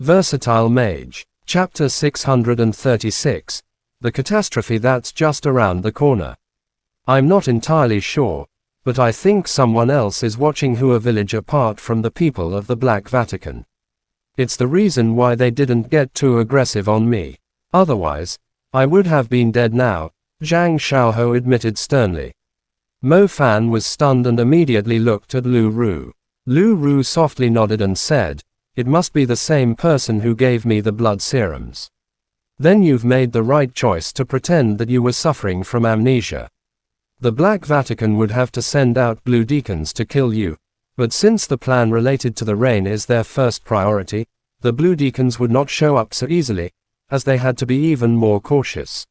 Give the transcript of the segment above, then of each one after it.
Versatile Mage. Chapter 636. The catastrophe that's just around the corner. I'm not entirely sure, but I think someone else is watching a village apart from the people of the Black Vatican. It's the reason why they didn't get too aggressive on me. Otherwise, I would have been dead now, Zhang Xiaohou admitted sternly. Mo Fan was stunned and immediately looked at Lu Ru. Lu Ru softly nodded and said, "It must be the same person who gave me the blood serums. Then you've made the right choice to pretend that you were suffering from amnesia. The Black Vatican would have to send out blue deacons to kill you, but since the plan related to the rain is their first priority, the blue deacons would not show up so easily, as they had to be even more cautious."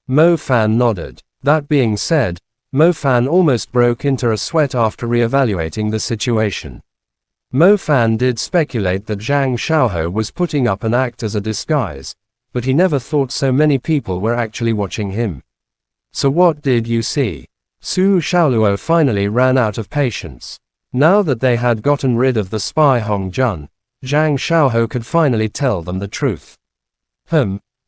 Mo Fan nodded. That being said, Mo Fan almost broke into a sweat after re-evaluating the situation. Mo Fan did speculate that Zhang Xiaohou was putting up an act as a disguise, but he never thought so many people were actually watching him. "So what did you see?" Su Xiaoluo finally ran out of patience. Now that they had gotten rid of the spy Hong Jun, Zhang Xiaohou could finally tell them the truth.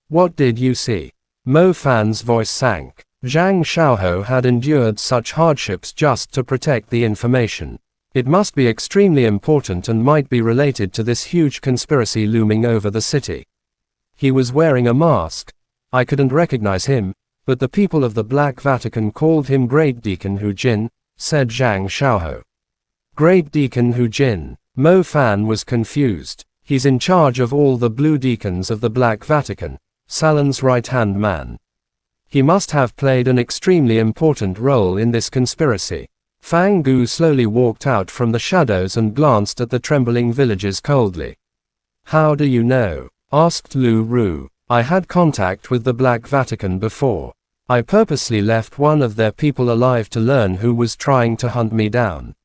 What did you see?" Mo Fan's voice sank. Zhang Xiaohou had endured such hardships just to protect the information. It must be extremely important and might be related to this huge conspiracy looming over the city. "He was wearing a mask. I couldn't recognize him, but the people of the Black Vatican called him Great Deacon Hu Jin," said Zhang Xiaohou. "Great Deacon Hu Jin." Mo Fan was confused. "He's in charge of all the blue deacons of the Black Vatican, Salon's right-hand man. He must have played an extremely important role in this conspiracy." Fang Gu slowly walked out from the shadows and glanced at the trembling villagers coldly. "How do you know?" asked Lu Ru. "I had contact with the Black Vatican before. I purposely left one of their people alive to learn who was trying to hunt me down.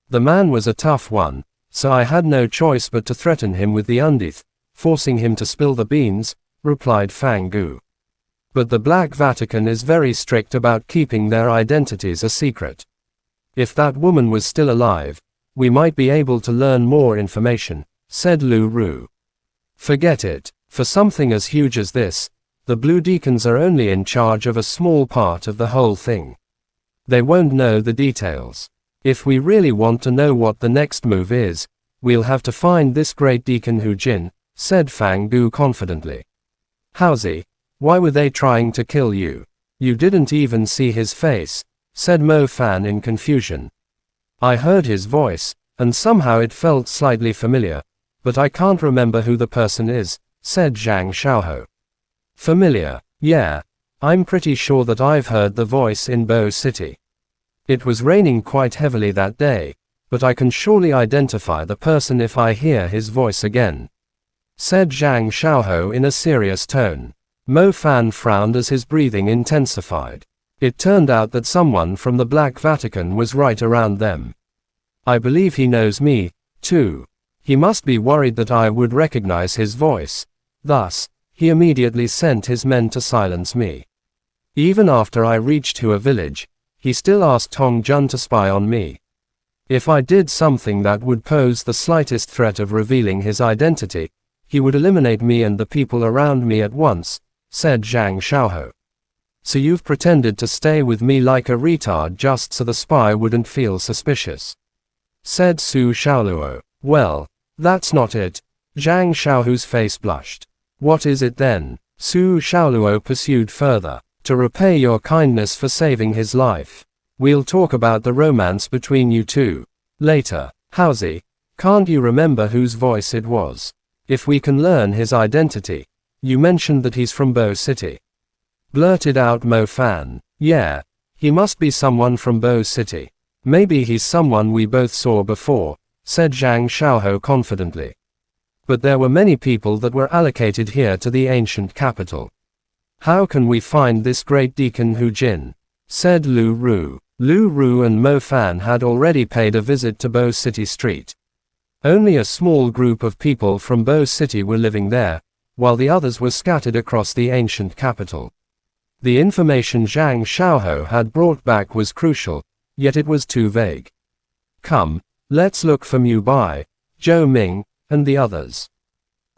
The man was a tough one, so I had no choice but to threaten him with the undith, forcing him to spill the beans," replied Fang Gu. "But the Black Vatican is very strict about keeping their identities a secret. If that woman was still alive, we might be able to learn more information," said Lu Ru. "Forget it. For something as huge as this, the blue deacons are only in charge of a small part of the whole thing. They won't know the details. If we really want to know what the next move is, we'll have to find this Great Deacon Hu Jin," said Fang Gu confidently. "Howzy? Why were they trying to kill you? You didn't even see his face," said Mo Fan in confusion. "I heard his voice, and somehow it felt slightly familiar, but I can't remember who the person is," said Zhang Xiaohou. "Familiar? Yeah. I'm pretty sure that I've heard the voice in Bo City. It was raining quite heavily that day, but I can surely identify the person if I hear his voice again," said Zhang Xiaohou in a serious tone. Mo Fan frowned as his breathing intensified. It turned out that someone from the Black Vatican was right around them. "I believe he knows me, too. He must be worried that I would recognize his voice. Thus, he immediately sent his men to silence me. Even after I reached to a village, he still asked Hong Jun to spy on me. If I did something that would pose the slightest threat of revealing his identity, he would eliminate me and the people around me at once," said Zhang Xiaohou. "So you've pretended to stay with me like a retard just so the spy wouldn't feel suspicious," said Su Xiaoluo. "Well, that's not it." Zhang Xiaohu's face blushed. "What is it then?" Su Xiaoluo pursued further. "To repay your kindness for saving his life. We'll talk about the romance between you two later. Howzy? Can't you remember whose voice it was? If we can learn his identity. You mentioned that he's from Bo City," blurted out Mo Fan. "Yeah. He must be someone from Bo City. Maybe he's someone we both saw before," said Zhang Xiaohou confidently. "But there were many people that were allocated here to the ancient capital. How can we find this Great Deacon Hu Jin?" said Lu Ru. Lu Ru and Mo Fan had already paid a visit to Bo City Street. Only a small group of people from Bo City were living there, while the others were scattered across the ancient capital. The information Zhang Xiaohou had brought back was crucial, yet it was too vague. "Come, let's look for Mu Bai, Zhou Ming, and the others."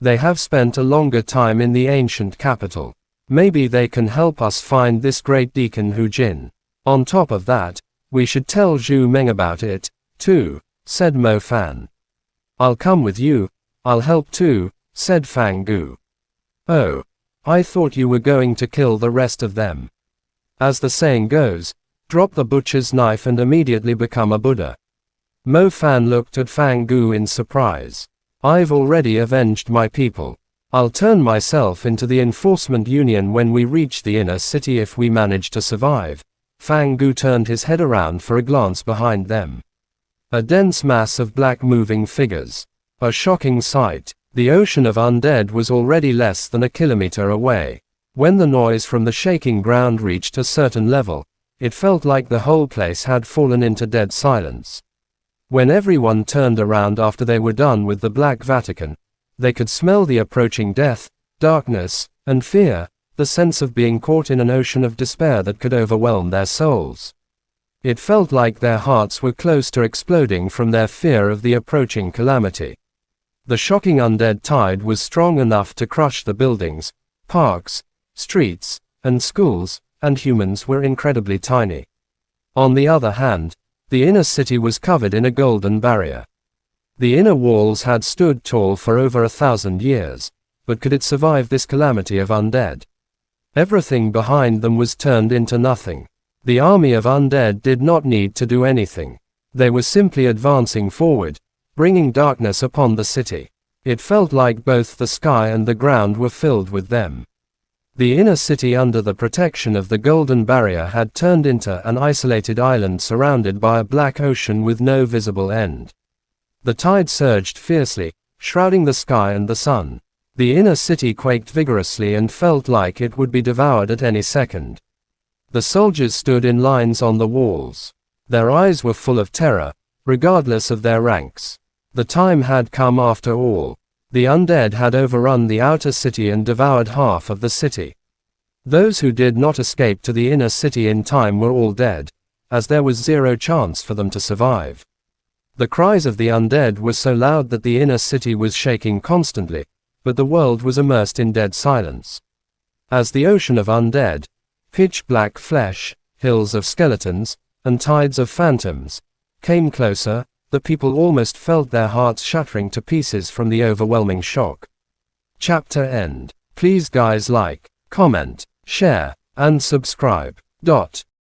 They have spent a longer time in the ancient capital. Maybe they can help us find this great deacon Hu Jin. On top of that, we should tell Zhu Meng about it, too, said Mo Fan. I'll come with you, I'll help too, said Fang Gu. Oh, I thought you were going to kill the rest of them. As the saying goes, drop the butcher's knife and immediately become a Buddha. Mo Fan looked at Fang Gu in surprise. I've already avenged my people. I'll turn myself into the enforcement union when we reach the inner city if we manage to survive. Fang Gu turned his head around for a glance behind them. A dense mass of black moving figures. A shocking sight. The ocean of undead was already less than a kilometer away. When the noise from the shaking ground reached a certain level, it felt like the whole place had fallen into dead silence. When everyone turned around after they were done with the Black Vatican, they could smell the approaching death, darkness, and fear, the sense of being caught in an ocean of despair that could overwhelm their souls. It felt like their hearts were close to exploding from their fear of the approaching calamity. The shocking undead tide was strong enough to crush the buildings, parks, streets, and schools, and humans were incredibly tiny. On the other hand, the inner city was covered in a golden barrier. The inner walls had stood tall for over 1,000 years, but could it survive this calamity of undead? Everything behind them was turned into nothing. The army of undead did not need to do anything. They were simply advancing forward, bringing darkness upon the city. It felt like both the sky and the ground were filled with them. The inner city under the protection of the golden barrier had turned into an isolated island surrounded by a black ocean with no visible end. The tide surged fiercely, shrouding the sky and the sun. The inner city quaked vigorously and felt like it would be devoured at any second. The soldiers stood in lines on the walls. Their eyes were full of terror, regardless of their ranks. The time had come after all. The undead had overrun the outer city and devoured half of the city. Those who did not escape to the inner city in time were all dead, as there was zero chance for them to survive. The cries of the undead were so loud that the inner city was shaking constantly, but the world was immersed in dead silence. As the ocean of undead, pitch black flesh, hills of skeletons, and tides of phantoms, came closer, the people almost felt their hearts shattering to pieces from the overwhelming shock. Chapter end. Please guys like, comment, share, and subscribe.